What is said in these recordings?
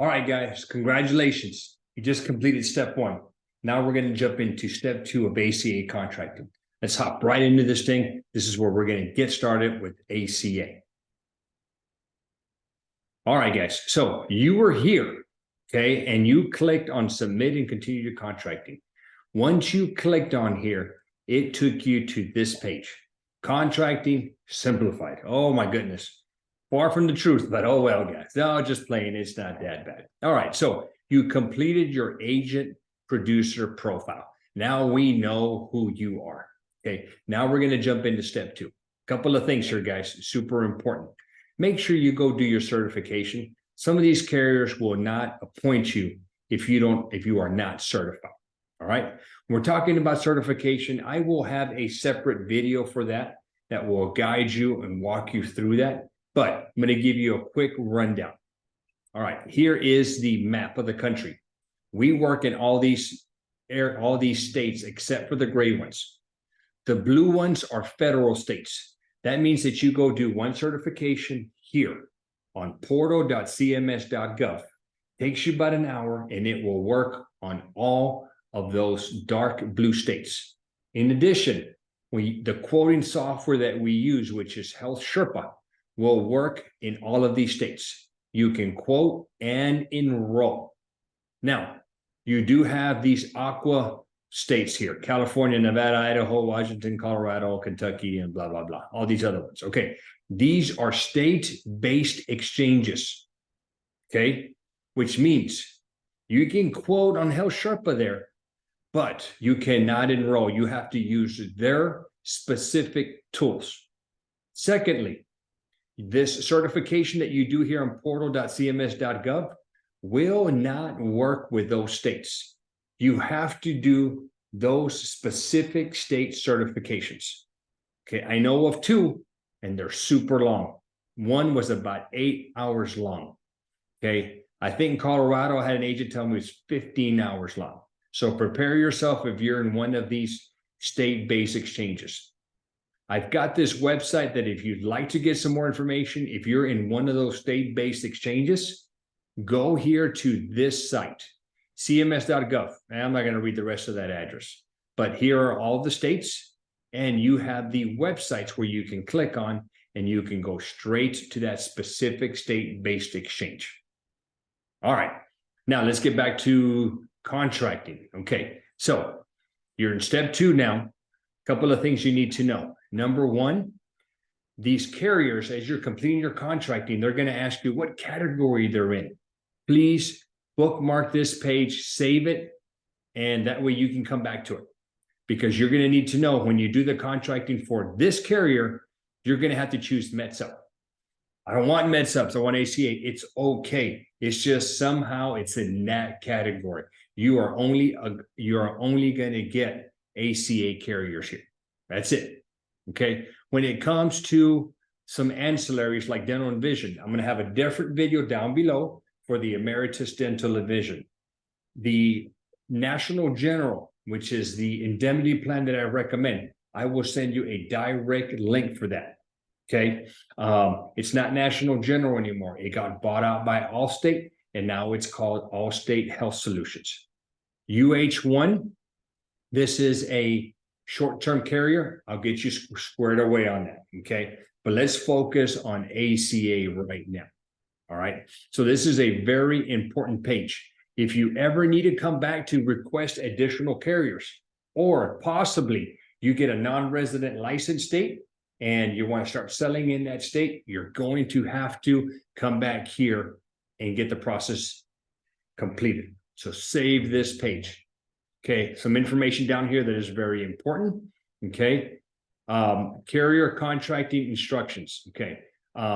All right, guys, congratulations. You just completed step one. Now we're going to jump into step two of ACA contracting. Let's hop right into this thing. This is where we're going to get started with ACA. All right, guys. So you were here, okay, and you clicked on submit and continue your contracting. Once you clicked on here, it took you to this page. Contracting simplified. Oh my goodness. Far from the truth, but oh well, guys. No, just playing. It's not that bad. All right. So you completed your agent producer profile. Now we know who you are. Okay. Now we're going to jump into step two. Couple of things here, guys. Super important. Make sure you go do your certification. Some of these carriers will not appoint you if you are not certified. All right. We're talking about certification. I will have a separate video for that will guide you and walk you through that. But I'm going to give you a quick rundown. All right. Here is the map of the country. We work in all these states except for the gray ones. The blue ones are federal states. That means that you go do one certification here on portal.cms.gov. Takes you about an hour, and it will work on all of those dark blue states. In addition, the quoting software that we use, which is Health Sherpa, will work in all of these states. You can quote and enroll. Now, you do have these aqua states here: California, Nevada, Idaho, Washington, Colorado, Kentucky, and blah, blah, blah. All these other ones. Okay. These are state-based exchanges. Okay. Which means you can quote on Health Sherpa there, but you cannot enroll. You have to use their specific tools. Secondly, this certification that you do here on portal.cms.gov will not work with those states. You have to do those specific state certifications. Okay, I know of two, and they're super long. One was about 8 hours long. Okay, I think in Colorado, I had an agent tell me it's 15 hours long. So prepare yourself if you're in one of these state-based exchanges. I've got this website that if you'd like to get some more information, if you're in one of those state-based exchanges, go here to this site, cms.gov. And I'm not going to read the rest of that address, but here are all the states, and you have the websites where you can click on, and you can go straight to that specific state-based exchange. All right. Now let's get back to contracting. Okay. So you're in step two now. A couple of things you need to know. Number one, these carriers, as you're completing your contracting, they're going to ask you what category they're in. Please bookmark this page, save it, and that way you can come back to it. Because you're going to need to know when you do the contracting for this carrier, you're going to have to choose MedSup. I don't want MedSups, I want ACA. It's okay. It's just somehow it's in that category. You are only going to get ACA carriers here. That's it. Okay. When it comes to some ancillaries like dental and vision, I'm going to have a different video down below for the Emeritus Dental and Vision. The National General, which is the indemnity plan that I recommend, I will send you a direct link for that. Okay. It's not National General anymore. It got bought out by Allstate, and now it's called Allstate Health Solutions. UH1, this is a short-term carrier. I'll get you squared away on that. Okay. But let's focus on ACA right now. All right. So this is a very important page. If you ever need to come back to request additional carriers, or possibly you get a non-resident license state and you want to start selling in that state, you're going to have to come back here and get the process completed. So save this page. Okay. Some information down here that is very important. Okay. Carrier contracting instructions. Okay.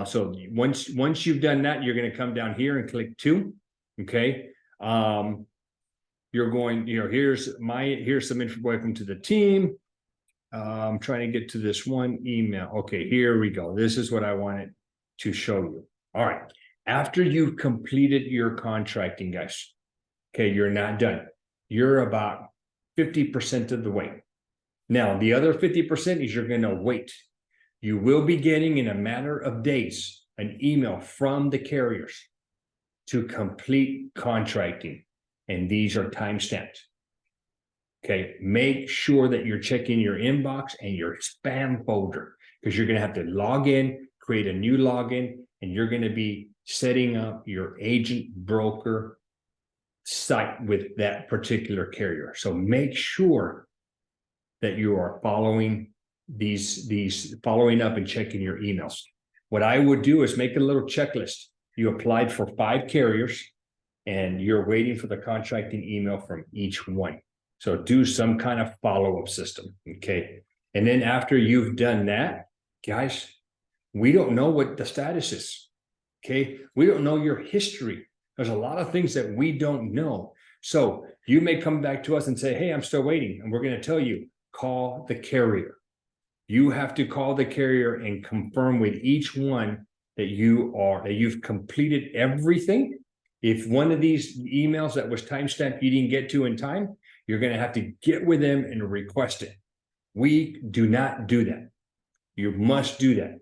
So once you've done that, you're going to come down here and click 2. Okay. You're going, here's some info. Welcome to the team. I'm trying to get to this one email. Okay, here we go. This is what I wanted to show you. All right. After you've completed your contracting, guys, okay, you're not done. You're about 50% of the way. Now, the other 50% is you're going to wait. You will be getting, in a matter of days, an email from the carriers. to complete contracting. And these are timestamped. Okay, make sure that you're checking your inbox and your spam folder, because you're going to have to log in, create a new login, and you're going to be setting up your agent broker site with that particular carrier. So make sure that you are following following up and checking your emails. What I would do is make a little checklist. You applied for 5 carriers and you're waiting for the contracting email from each one. So do some kind of follow-up system, okay? And then after you've done that, guys, we don't know what the status is, okay? We don't know your history. There's a lot of things that we don't know. So you may come back to us and say, hey, I'm still waiting. And we're going to tell you, call the carrier. You have to call the carrier and confirm with each one that you've completed everything. If one of these emails that was timestamped you didn't get to in time, you're going to have to get with them and request it. We do not do that. You must do that.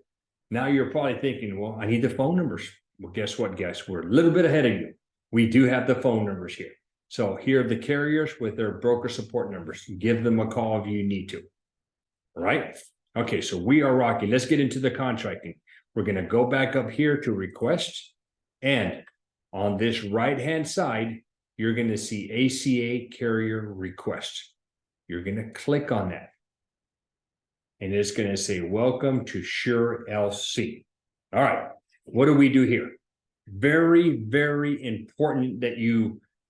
Now you're probably thinking, well, I need the phone numbers. Well, guess what, guys? We're a little bit ahead of you. We do have the phone numbers here. So here are the carriers with their broker support numbers. Give them a call if you need to. All right? Okay, so we are rocking. Let's get into the contracting. We're going to go back up here to request. And on this right-hand side, you're going to see ACA carrier request. You're going to click on that. And it's going to say, welcome to Sure LC. All right. What do we do here? Very, very important that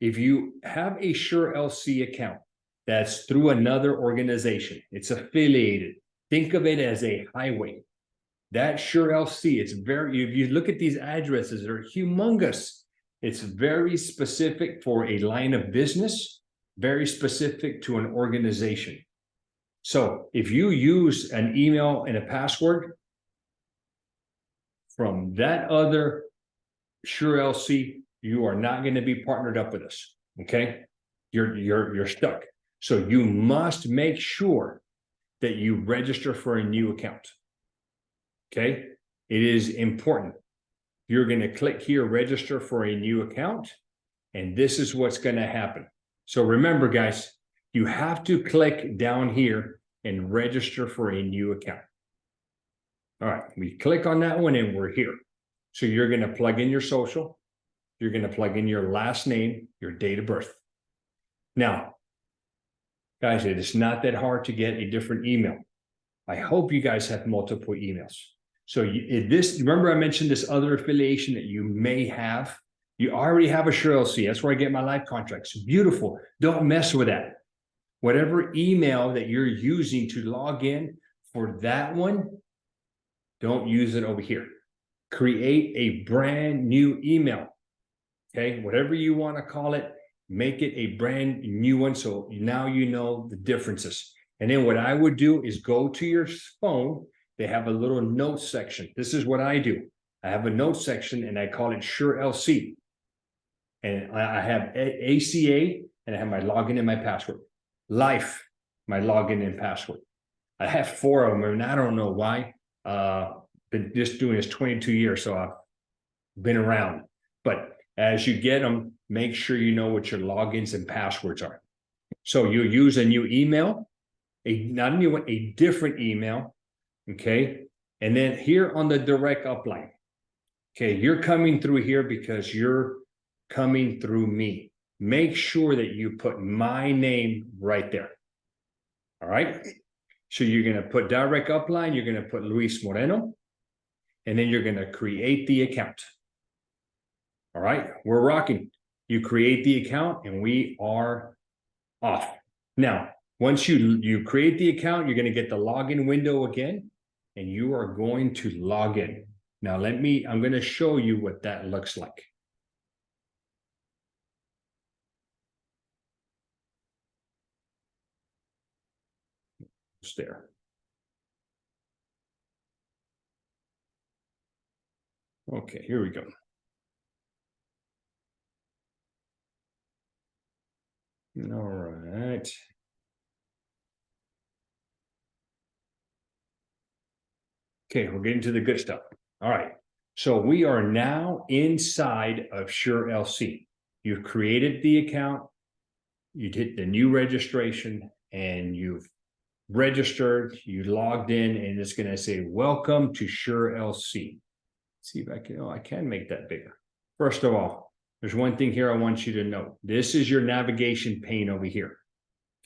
if you have a Sure LC account that's through another organization, it's affiliated. Think of it as a highway. That Sure LC, if you look at these addresses, they're humongous. It's very specific for a line of business, very specific to an organization. So if you use an email and a password from that other Sure LC, you are not going to be partnered up with us. Okay, you're stuck. So you must make sure that you register for a new account. Okay, it is important. You're going to click here, register for a new account, and this is what's going to happen. So remember, guys, you have to click down here and register for a new account. All right, we click on that one and we're here. So you're going to plug in your social. You're going to plug in your last name, your date of birth. Now, guys, it is not that hard to get a different email. I hope you guys have multiple emails. So remember I mentioned this other affiliation that you may have. You already have a Sure LC. That's where I get my life contracts. Beautiful. Don't mess with that. Whatever email that you're using to log in for that one, don't use it over here. Create a brand new email. Okay, whatever you want to call it, make it a brand new one. So now you know the differences. And then what I would do is go to your phone. They have a little notes section. This is what I do. I have a notes section and I call it Sure LC. And I have ACA and I have my login and my password. Life, my login and password. I have 4 of them and I don't know why. Been just doing this 22 years, so I've been around. But as you get them, make sure you know what your logins and passwords are. So you use a new email, not a new one, a different email. Okay. And then here on the direct upline, okay, you're coming through here because you're coming through me. Make sure that you put my name right there. All right. So you're going to put direct upline, you're going to put Luis Moreno, and then you're going to create the account. All right. We're rocking. You create the account and we are off. Now, once you create the account, you're going to get the login window again. And you are going to log in. Now, I'm going to show you what that looks like. It's there. Okay, here we go. All right. Okay, we're getting to the good stuff. All right. So we are now inside of Sure LC. You've created the account, you'd hit the new registration, and you've registered, you logged in, and it's going to say, welcome to Sure LC. See if I can, I can make that bigger. First of all, there's one thing here I want you to know. This is your navigation pane over here.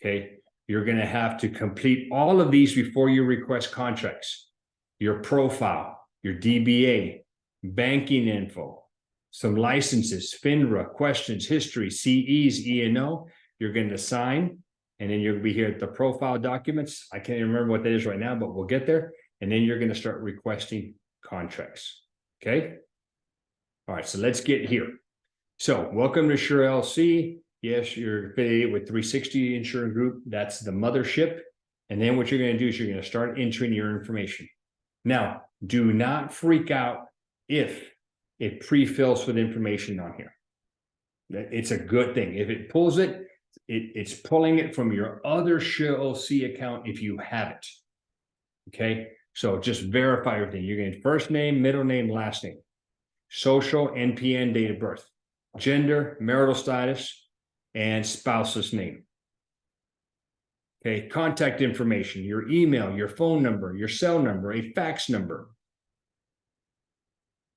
Okay. You're going to have to complete all of these before you request contracts. Your profile, your DBA, banking info, some licenses, FINRA, questions, history, CEs, E&O. You're going to sign, and then you'll be here at the profile documents. I can't even remember what that is right now, but we'll get there. And then you're going to start requesting contracts. Okay. All right. So let's get here. So welcome to Sure LC. Yes, you're affiliated with 360 Insurance Group. That's the mothership. And then what you're going to do is you're going to start entering your information. Now, do not freak out if it pre-fills with information on here. It's a good thing. If it pulls it, it's pulling it from your other Sure LC account if you have it. Okay, so just verify everything. You're going to first name, middle name, last name, social, NPN, date of birth, gender, marital status, and spouse's name. Okay, contact information, your email, your phone number, your cell number, a fax number.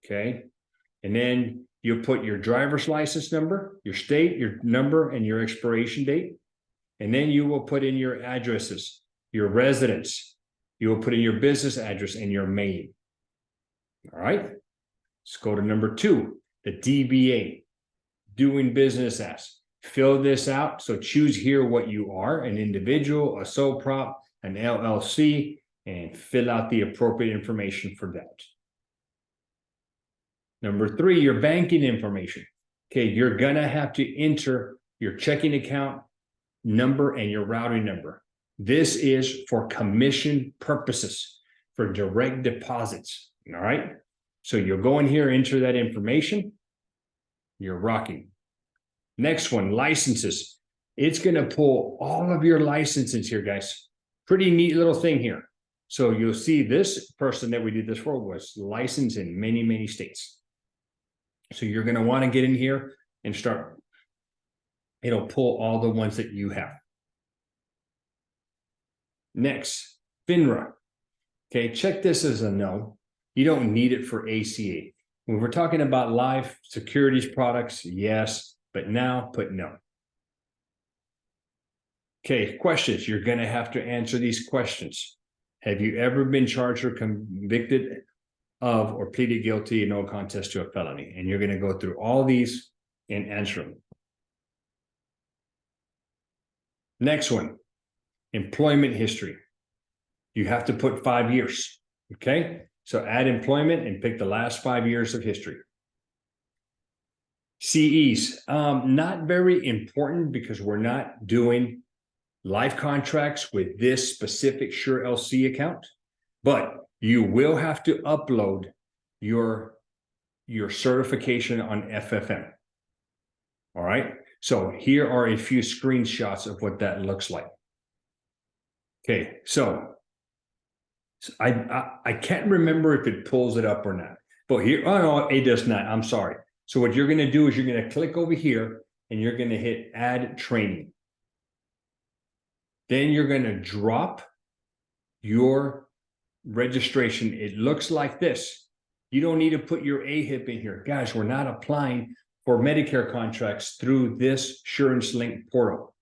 Okay, and then you'll put your driver's license number, your state, your number, and your expiration date. And then you will put in your addresses, your residence. You will put in your business address and your mail. All right, let's go to number 2, the DBA, doing business as. Fill this out. So choose here what you are, an individual, a sole prop, an LLC, and fill out the appropriate information for that. Number 3, your banking information. Okay, you're going to have to enter your checking account number and your routing number. This is for commission purposes, for direct deposits. All right, so you'll go in here, enter that information. You're rocking. Next one, licenses. It's going to pull all of your licenses here, guys. Pretty neat little thing here. So you'll see this person that we did this for was licensed in many, many states. So you're going to want to get in here and start. It'll pull all the ones that you have. Next, FINRA. Okay, check this as a no. You don't need it for ACA. When we're talking about life securities products, yes. But now put no. Okay, questions. You're going to have to answer these questions. Have you ever been charged or convicted of or pleaded guilty in no contest to a felony? And you're going to go through all these and answer them. Next one, employment history. You have to put 5 years. Okay, so add employment and pick the last 5 years of history. CEs, not very important because we're not doing life contracts with this specific Sure LC account, but you will have to upload your certification on FFM. All right, so here are a few screenshots of what that looks like. Okay, so I can't remember if it pulls it up or not, but here, oh no, it does not. I'm sorry. So what you're going to do is you're going to click over here and you're going to hit add training. Then you're going to drop your registration. It looks like this. You don't need to put your AHIP in here. Guys, we're not applying for Medicare contracts through this SureLink portal.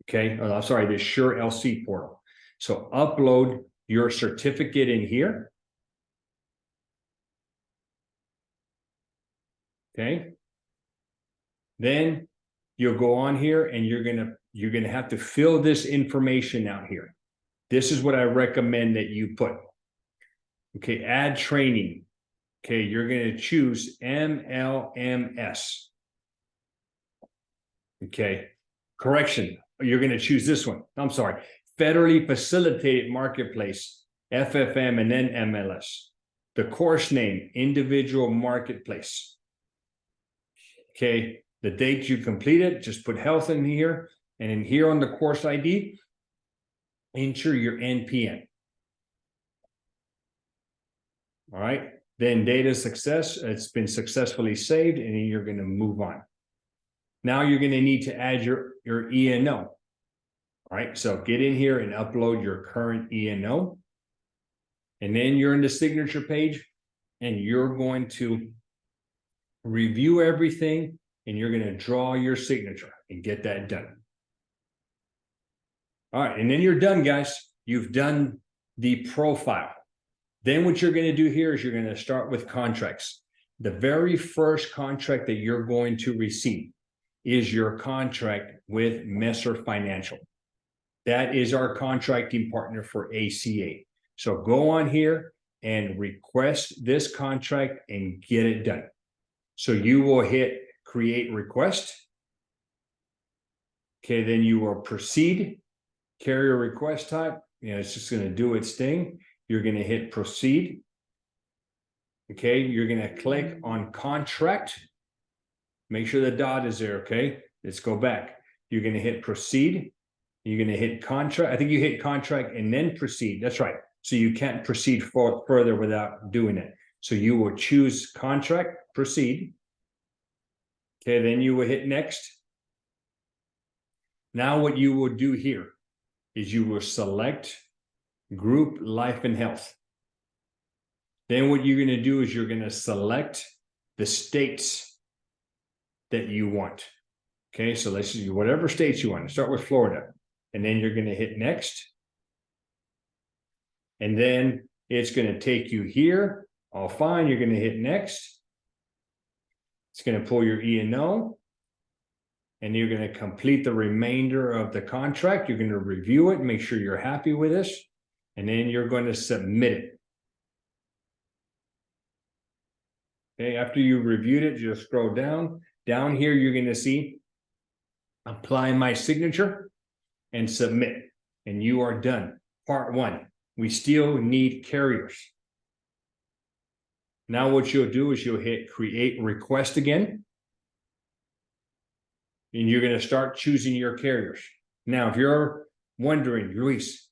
Okay. Oh, I'm sorry, this Sure LC portal. So upload your certificate in here. Okay. Then you'll go on here and you're gonna have to fill this information out here. This is what I recommend that you put. Okay, add training. Okay, you're gonna choose MLMS. Okay, correction. You're gonna choose this one. I'm sorry, federally facilitated marketplace, FFM, and then MLS. The course name, individual marketplace. Okay, the date you completed, just put health in here, and in here on the course ID, enter your NPN. All right, Then data success, it's been successfully saved, and then you're going to move on. Now you're going to need to add your E&O. All right, so get in here and upload your current E&O. And then you're in the signature page, and you're going to review everything, and you're going to draw your signature and get that done. All right, and then you're done, guys. You've done the profile. Then what you're going to do here is you're going to start with contracts. The very first contract that you're going to receive is your contract with Messer Financial. That is our contracting partner for ACA. So go on here and request this contract and get it done. So you will hit create request. Okay, then you will proceed. Carrier request type, it's just going to do its thing. You're going to hit proceed. Okay, you're going to click on contract. Make sure the dot is there. Okay, let's go back. You're going to hit proceed. You're going to hit contract. I think you hit contract and then proceed. That's right. So you can't proceed further without doing it. So you will choose contract, proceed. Okay, then you will hit next. Now what you will do here is you will select group life and health. Then what you're going to do is you're going to select the states that you want. Okay, so let's see whatever states you want. Start with Florida. And then you're going to hit next. And then it's going to take you here. All fine. You're going to hit next. It's going to pull your E&O. And you're going to complete the remainder of the contract. You're going to review it, make sure you're happy with this. And then you're going to submit it. Okay, after you've reviewed it, just scroll down. Down here, you're going to see apply my signature and submit. And you are done. Part one. We still need carriers. Now what you'll do is you'll hit create request again. And you're going to start choosing your carriers. Now, if you're wondering, Luis,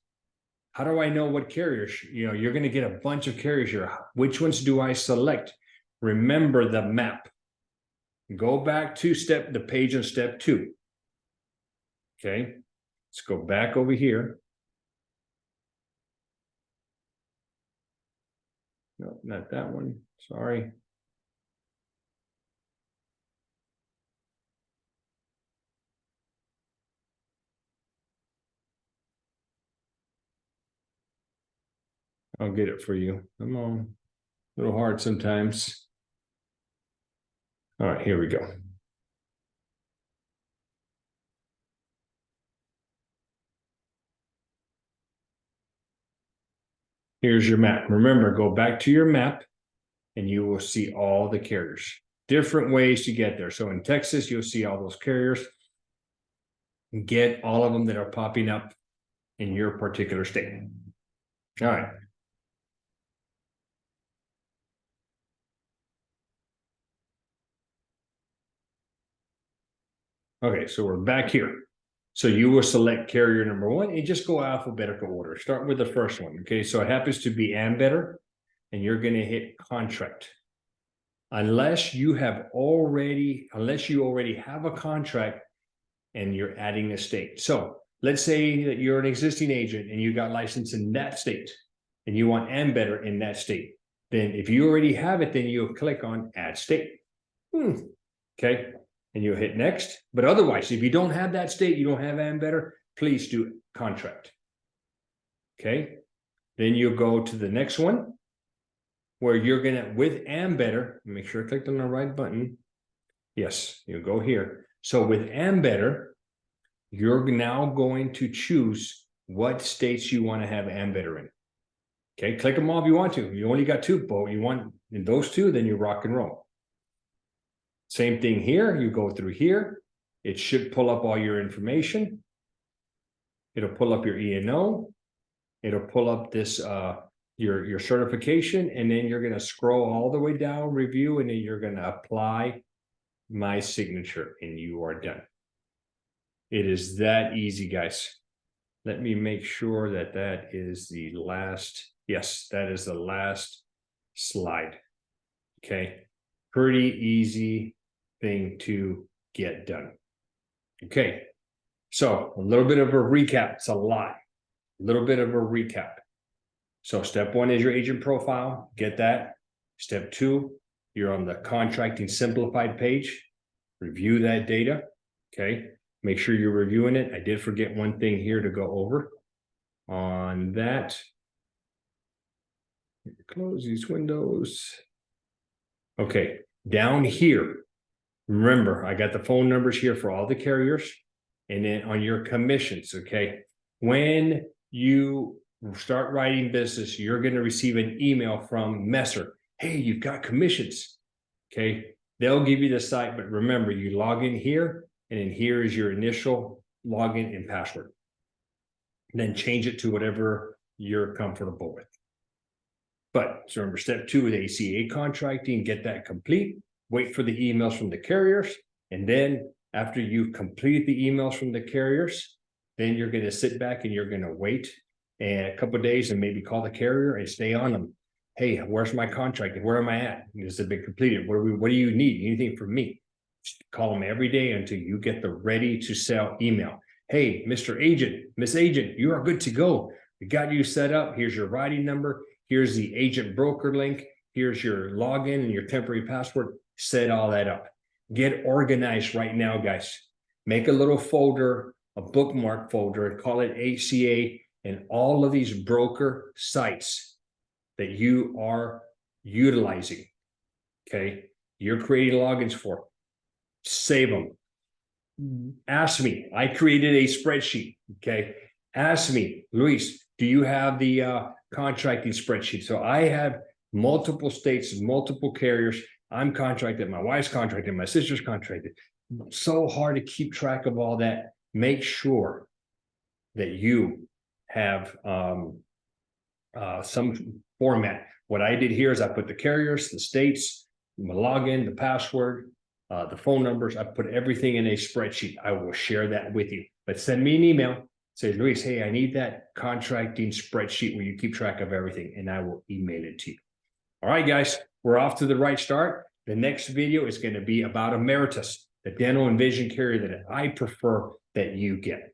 how do I know what carriers? You're going to get a bunch of carriers here. Which ones do I select? Remember the map. Go back to the page on step 2. Okay, let's go back over here. No, not that one. Sorry. I'll get it for you. Come on. A little hard sometimes. All right, here we go. Here's your map. Remember, go back to your map and you will see all the carriers. Different ways to get there. So in Texas, you'll see all those carriers. Get all of them that are popping up in your particular state. All right. Okay, so we're back here. So you will select carrier number 1 and just go alphabetical order. Start with the first one. Okay, so it happens to be Ambetter, and you're going to hit contract. Unless you already have a contract and you're adding a state. So let's say that you're an existing agent and you got licensed in that state and you want Ambetter in that state. Then if you already have it, then you'll click on add state. Okay. And you'll hit next. But otherwise, if you don't have that state, you don't have Ambetter, please do contract. Okay. Then you'll go to the next one where you're going to, with Ambetter, make sure I clicked on the right button. Yes, you go here. So with Ambetter, you're now going to choose what states you want to have Ambetter in. Okay, click them all if you want to. You only got 2, but you want in those 2, then you rock and roll. Same thing here. You go through here. It should pull up all your information. It'll pull up your E&O. It'll pull up this your certification, and then you're going to scroll all the way down, review, and then you're going to apply my signature, and you are done. It is that easy, guys. Let me make sure that that is the last. Yes, that is the last slide. Okay, pretty easy thing to get done. Okay, so a little bit of a recap. It's a lot. A little bit of a recap. So step one is your agent profile. Get that. Step two, you're on the contracting simplified page. Review that data. Okay, make sure you're reviewing it. I did forget one thing here to go over on that. Close these windows. Okay, down here, remember, I got the phone numbers here for all the carriers. And then on your commissions, okay, when you start writing business, you're going to receive an email from Messer. Hey, you've got commissions. Okay, they'll give you the site, but remember, you log in here, and then here is your initial login and password. And then change it to whatever you're comfortable with. But so remember, step two is ACA contracting, get that complete, wait for the emails from the carriers, and then after you've completed the emails from the carriers, then you're going to sit back and you're going to wait a couple of days and maybe call the carrier and stay on them. Hey, where's my contract? Where am I at? Has it been completed? What do you need? Anything from me? Just call them every day until you get the ready to sell email. Hey, Mr. Agent, Miss Agent, you are good to go. We got you set up. Here's your writing number. Here's the agent broker link. Here's your login and your temporary password. Set all that up. Get organized right now, guys. Make a little folder, a bookmark folder, and call it ACA and all of these broker sites that you are utilizing. Okay, you're creating logins for. Save them. Ask me. I created a spreadsheet. Okay, ask me, Luis, do you have the contracting spreadsheet? So I have multiple states, multiple carriers. I'm contracted, my wife's contracted, my sister's contracted. So hard to keep track of all that. Make sure that you have some format. What I did here is I put the carriers, the states, my login, the password, the phone numbers. I put everything in a spreadsheet. I will share that with you. But send me an email. Say, Luis, hey, I need that contracting spreadsheet where you keep track of everything, and I will email it to you. All right, guys, we're off to the right start. The next video is going to be about Emeritus, the dental and vision carrier that I prefer that you get.